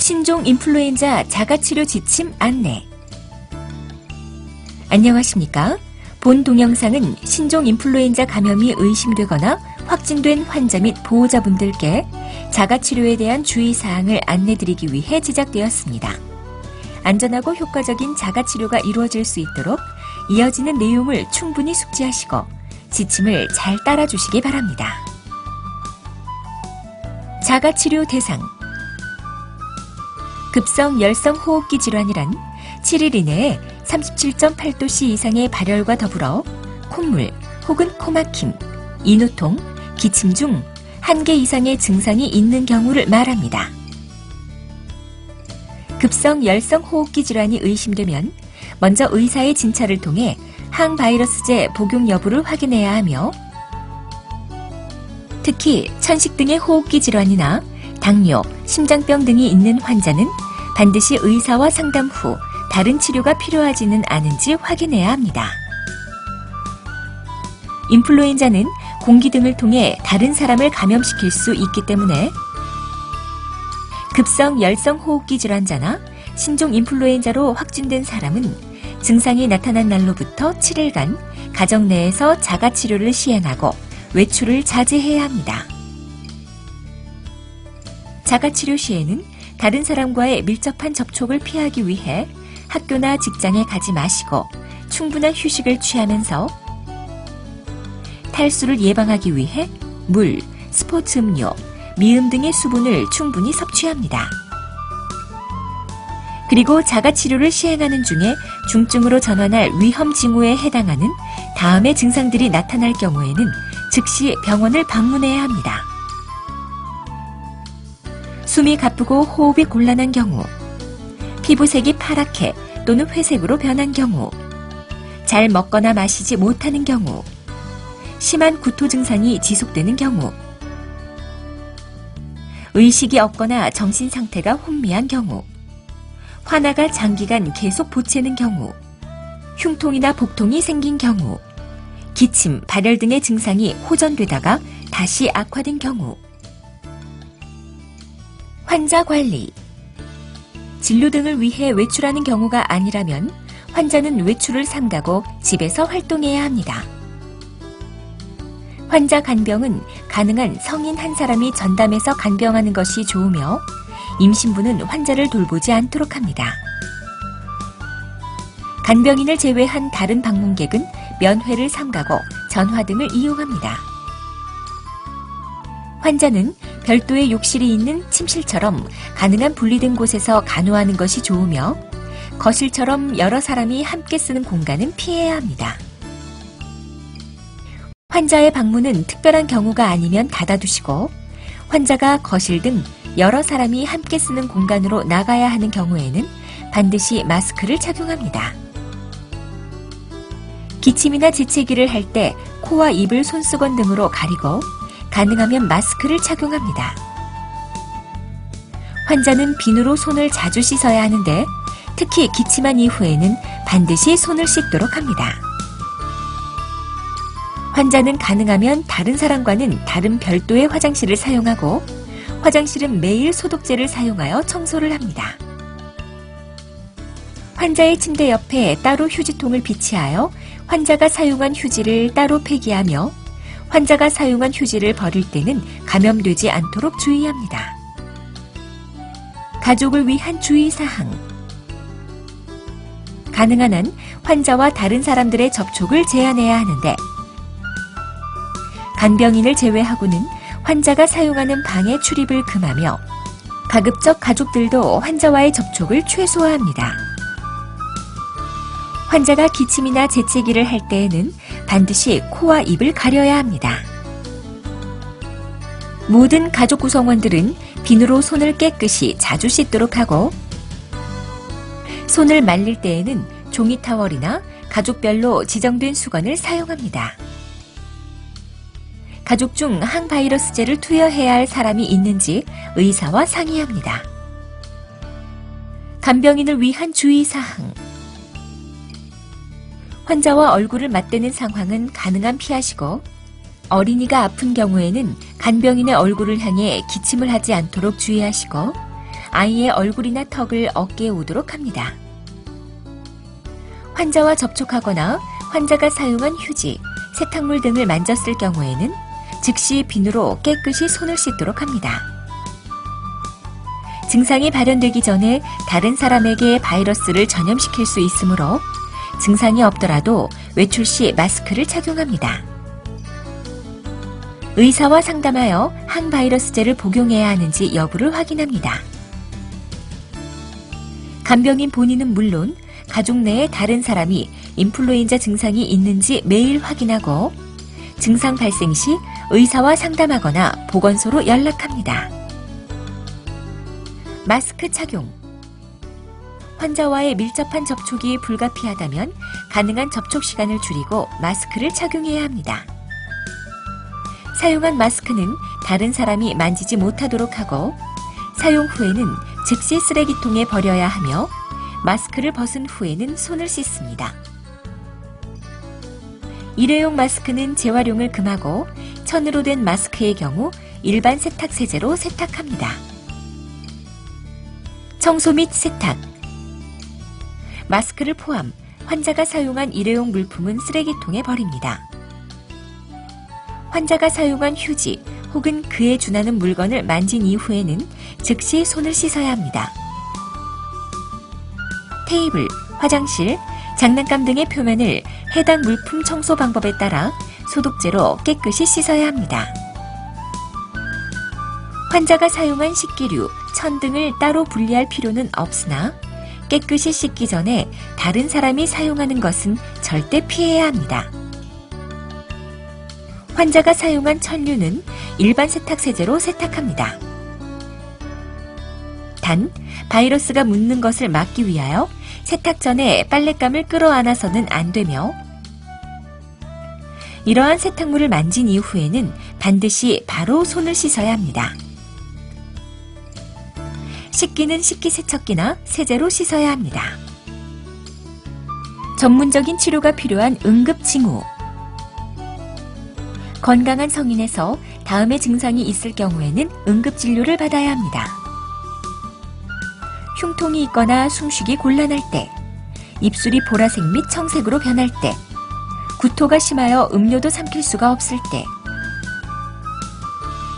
신종 인플루엔자 자가치료 지침 안내. 안녕하십니까? 본 동영상은 신종 인플루엔자 감염이 의심되거나 확진된 환자 및 보호자분들께 자가치료에 대한 주의사항을 안내드리기 위해 제작되었습니다. 안전하고 효과적인 자가치료가 이루어질 수 있도록 이어지는 내용을 충분히 숙지하시고 지침을 잘 따라주시기 바랍니다. 자가치료 대상. 급성 열성 호흡기 질환이란 7일 이내에 37.8도씨 이상의 발열과 더불어 콧물 혹은 코막힘, 인후통, 기침 중 1개 이상의 증상이 있는 경우를 말합니다. 급성 열성 호흡기 질환이 의심되면 먼저 의사의 진찰을 통해 항바이러스제 복용 여부를 확인해야 하며, 특히 천식 등의 호흡기 질환이나 당뇨, 심장병 등이 있는 환자는 반드시 의사와 상담 후 다른 치료가 필요하지는 않은지 확인해야 합니다. 인플루엔자는 공기 등을 통해 다른 사람을 감염시킬 수 있기 때문에 급성 열성 호흡기 질환자나 신종 인플루엔자로 확진된 사람은 증상이 나타난 날로부터 7일간 가정 내에서 자가치료를 시행하고 외출을 자제해야 합니다. 자가치료 시에는 다른 사람과의 밀접한 접촉을 피하기 위해 학교나 직장에 가지 마시고 충분한 휴식을 취하면서 탈수를 예방하기 위해 물, 스포츠 음료, 미음 등의 수분을 충분히 섭취합니다. 그리고 자가치료를 시행하는 중에 중증으로 전환할 위험 징후에 해당하는 다음의 증상들이 나타날 경우에는 즉시 병원을 방문해야 합니다. 숨이 가쁘고 호흡이 곤란한 경우, 피부색이 파랗게 또는 회색으로 변한 경우, 잘 먹거나 마시지 못하는 경우, 심한 구토 증상이 지속되는 경우, 의식이 없거나 정신 상태가 혼미한 경우, 화나가 장기간 계속 보채는 경우, 흉통이나 복통이 생긴 경우, 기침, 발열 등의 증상이 호전되다가 다시 악화된 경우. 환자 관리. 진료 등을 위해 외출하는 경우가 아니라면 환자는 외출을 삼가고 집에서 활동해야 합니다. 환자 간병은 가능한 성인 한 사람이 전담해서 간병하는 것이 좋으며 임신부는 환자를 돌보지 않도록 합니다. 간병인을 제외한 다른 방문객은 면회를 삼가고 전화 등을 이용합니다. 환자는 별도의 욕실이 있는 침실처럼 가능한 분리된 곳에서 간호하는 것이 좋으며 거실처럼 여러 사람이 함께 쓰는 공간은 피해야 합니다. 환자의 방문은 특별한 경우가 아니면 닫아두시고 환자가 거실 등 여러 사람이 함께 쓰는 공간으로 나가야 하는 경우에는 반드시 마스크를 착용합니다. 기침이나 재채기를 할 때 코와 입을 손수건 등으로 가리고 가능하면 마스크를 착용합니다. 환자는 비누로 손을 자주 씻어야 하는데 특히 기침한 이후에는 반드시 손을 씻도록 합니다. 환자는 가능하면 다른 사람과는 다른 별도의 화장실을 사용하고 화장실은 매일 소독제를 사용하여 청소를 합니다. 환자의 침대 옆에 따로 휴지통을 비치하여 환자가 사용한 휴지를 따로 폐기하며 환자가 사용한 휴지를 버릴 때는 감염되지 않도록 주의합니다. 가족을 위한 주의사항. 가능한 한 환자와 다른 사람들의 접촉을 제한해야 하는데 간병인을 제외하고는 환자가 사용하는 방의 출입을 금하며 가급적 가족들도 환자와의 접촉을 최소화합니다. 환자가 기침이나 재채기를 할 때에는 반드시 코와 입을 가려야 합니다. 모든 가족 구성원들은 비누로 손을 깨끗이 자주 씻도록 하고 손을 말릴 때에는 종이 타월이나 가족별로 지정된 수건을 사용합니다. 가족 중 항바이러스제를 투여해야 할 사람이 있는지 의사와 상의합니다. 간병인을 위한 주의사항. 환자와 얼굴을 맞대는 상황은 가능한 피하시고 어린이가 아픈 경우에는 간병인의 얼굴을 향해 기침을 하지 않도록 주의하시고 아이의 얼굴이나 턱을 어깨에 오도록 합니다. 환자와 접촉하거나 환자가 사용한 휴지, 세탁물 등을 만졌을 경우에는 즉시 비누로 깨끗이 손을 씻도록 합니다. 증상이 발현되기 전에 다른 사람에게 바이러스를 전염시킬 수 있으므로 증상이 없더라도 외출 시 마스크를 착용합니다. 의사와 상담하여 항바이러스제를 복용해야 하는지 여부를 확인합니다. 간병인 본인은 물론 가족 내에 다른 사람이 인플루엔자 증상이 있는지 매일 확인하고 증상 발생 시 의사와 상담하거나 보건소로 연락합니다. 마스크 착용. 환자와의 밀접한 접촉이 불가피하다면 가능한 접촉 시간을 줄이고 마스크를 착용해야 합니다. 사용한 마스크는 다른 사람이 만지지 못하도록 하고 사용 후에는 즉시 쓰레기통에 버려야 하며 마스크를 벗은 후에는 손을 씻습니다. 일회용 마스크는 재활용을 금하고 천으로 된 마스크의 경우 일반 세탁 세제로 세탁합니다. 청소 및 세탁. 마스크를 포함 환자가 사용한 일회용 물품은 쓰레기통에 버립니다. 환자가 사용한 휴지 혹은 그에 준하는 물건을 만진 이후에는 즉시 손을 씻어야 합니다. 테이블, 화장실, 장난감 등의 표면을 해당 물품 청소 방법에 따라 소독제로 깨끗이 씻어야 합니다. 환자가 사용한 식기류, 천 등을 따로 분리할 필요는 없으나 깨끗이 씻기 전에 다른 사람이 사용하는 것은 절대 피해야 합니다. 환자가 사용한 천류는 일반 세탁세제로 세탁합니다. 단, 바이러스가 묻는 것을 막기 위하여 세탁 전에 빨랫감을 끌어안아서는 안 되며 이러한 세탁물을 만진 이후에는 반드시 바로 손을 씻어야 합니다. 식기는 식기세척기나 세제로 씻어야 합니다. 전문적인 치료가 필요한 응급징후. 건강한 성인에서 다음의 증상이 있을 경우에는 응급진료를 받아야 합니다. 흉통이 있거나 숨쉬기 곤란할 때, 입술이 보라색 및 청색으로 변할 때, 구토가 심하여 음료도 삼킬 수가 없을 때,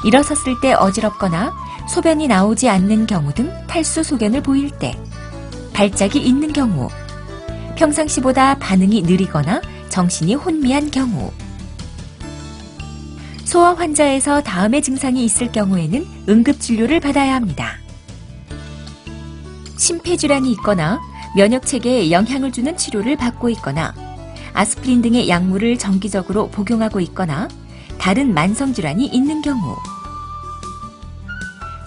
일어섰을 때 어지럽거나 소변이 나오지 않는 경우 등 탈수 소견을 보일 때, 발작이 있는 경우, 평상시보다 반응이 느리거나 정신이 혼미한 경우, 소아 환자에서 다음의 증상이 있을 경우에는 응급진료를 받아야 합니다. 심폐질환이 있거나 면역체계에 영향을 주는 치료를 받고 있거나 아스피린 등의 약물을 정기적으로 복용하고 있거나 다른 만성질환이 있는 경우,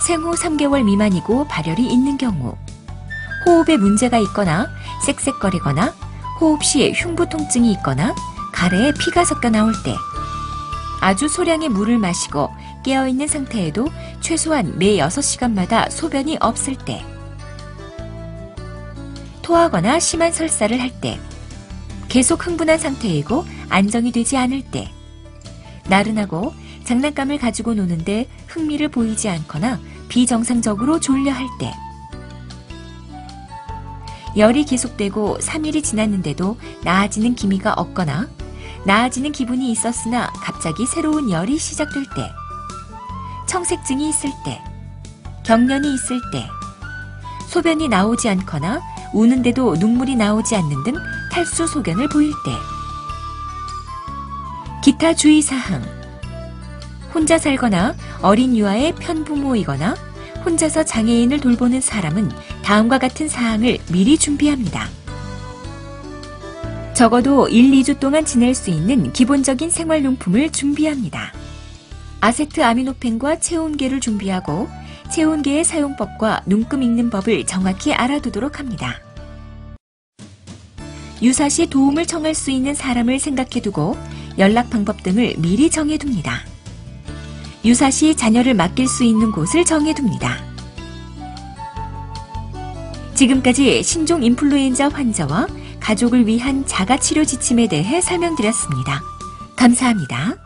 생후 3개월 미만이고 발열이 있는 경우, 호흡에 문제가 있거나 쌕쌕거리거나 호흡 시 흉부 통증이 있거나 가래에 피가 섞여 나올 때, 아주 소량의 물을 마시고 깨어있는 상태에도 최소한 매 6시간마다 소변이 없을 때, 토하거나 심한 설사를 할 때, 계속 흥분한 상태이고 안정이 되지 않을 때, 나른하고 장난감을 가지고 노는데 흥미를 보이지 않거나 비정상적으로 졸려할 때, 열이 계속되고 3일이 지났는데도 나아지는 기미가 없거나 나아지는 기분이 있었으나 갑자기 새로운 열이 시작될 때, 청색증이 있을 때, 경련이 있을 때, 소변이 나오지 않거나 우는데도 눈물이 나오지 않는 등 탈수 소견을 보일 때, 기타 주의사항. 혼자 살거나 어린 유아의 편부모이거나 혼자서 장애인을 돌보는 사람은 다음과 같은 사항을 미리 준비합니다. 적어도 1, 2주 동안 지낼 수 있는 기본적인 생활용품을 준비합니다. 아세트아미노펜과 체온계를 준비하고 체온계의 사용법과 눈금 읽는 법을 정확히 알아두도록 합니다. 유사시 도움을 청할 수 있는 사람을 생각해두고 연락 방법 등을 미리 정해둡니다. 유사시 자녀를 맡길 수 있는 곳을 정해둡니다. 지금까지 신종 인플루엔자 환자와 가족을 위한 자가치료 지침에 대해 설명드렸습니다. 감사합니다.